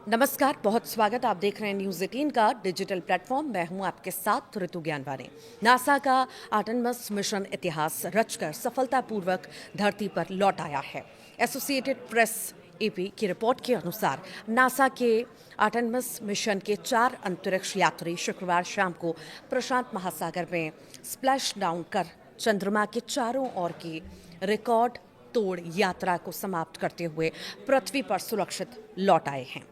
नमस्कार, बहुत स्वागत। आप देख रहे हैं न्यूज़ 18 का डिजिटल प्लेटफॉर्म। मैं हूं आपके साथ ऋतु ज्ञानवानी। नासा का आर्टेमिस मिशन इतिहास रचकर सफलतापूर्वक धरती पर लौट आया है। एसोसिएटेड प्रेस एपी की रिपोर्ट के अनुसार नासा के आर्टेमिस मिशन के 4 अंतरिक्ष यात्री शुक्रवार शाम को प्रशांत महासागर में स्प्लैश डाउन कर चंद्रमा के चारों ओर की रिकॉर्ड तोड़ यात्रा को समाप्त करते हुए पृथ्वी पर सुरक्षित लौट आए हैं।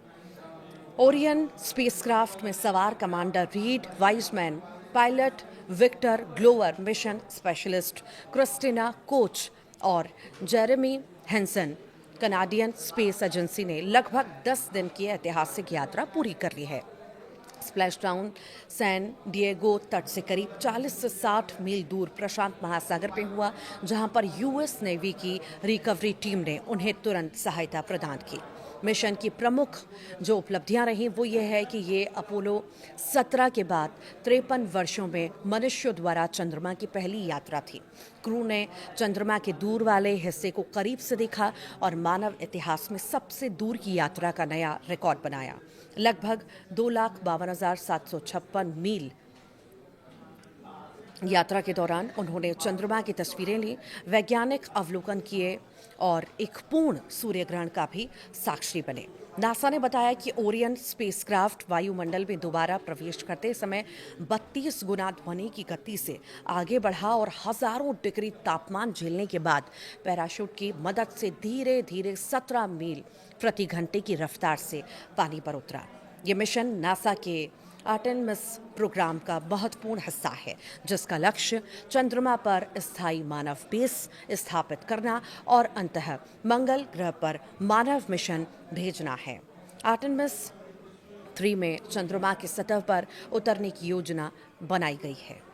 ओरियन स्पेसक्राफ्ट में सवार commander Reid Wiseman, pilot Victor Glover, mission specialist Christina Koch और Jeremy Hansen Canadian Space Agency ने लगभग 10 दिन की ऐतिहासिक यात्रा पूरी कर ली है। स्प्लैशडाउन सैन डिएगो तट से करीब 40 से 60 मील दूर प्रशांत महासागर में हुआ, जहां पर यूएस नेवी की रिकवरी टीम ने उन्हें तुरंत सहायता प्रदान की। मिशन की प्रमुख जो उपलब्धियां रहीं वो ये है कि ये अपोलो 17 के बाद 53 वर्षों में मनुष्यों द्वारा चंद्रमा की पहली यात्रा थी। क्रू ने चंद्रमा के दूर वाले हिस्से को करीब से देखा और मानव इतिहास में सबसे दूर की यात्रा का नया रिकॉर्ड बनाया। लगभग 2,52,756 मील यात्रा के दौरान उन्होंने चंद्रमा की तस्वीरें ली, वैज्ञानिक अवलोकन किए और एक पूर्ण सूर्य ग्रहण का भी साक्षी बने। नासा ने बताया कि ओरियन स्पेसक्राफ्ट वायुमंडल में दोबारा प्रवेश करते समय 32 गुना ध्वनि की गति से आगे बढ़ा और हजारों डिग्री तापमान झेलने के बाद पैराशूट की मदद से धीरे धीरे 17 मील प्रति घंटे की रफ्तार से पानी पर उतरा। ये मिशन नासा के आर्टेमिस प्रोग्राम का महत्वपूर्ण हिस्सा है, जिसका लक्ष्य चंद्रमा पर स्थायी मानव बेस स्थापित करना और अंततः मंगल ग्रह पर मानव मिशन भेजना है। आर्टेमिस 3 में चंद्रमा की सतह पर उतरने की योजना बनाई गई है।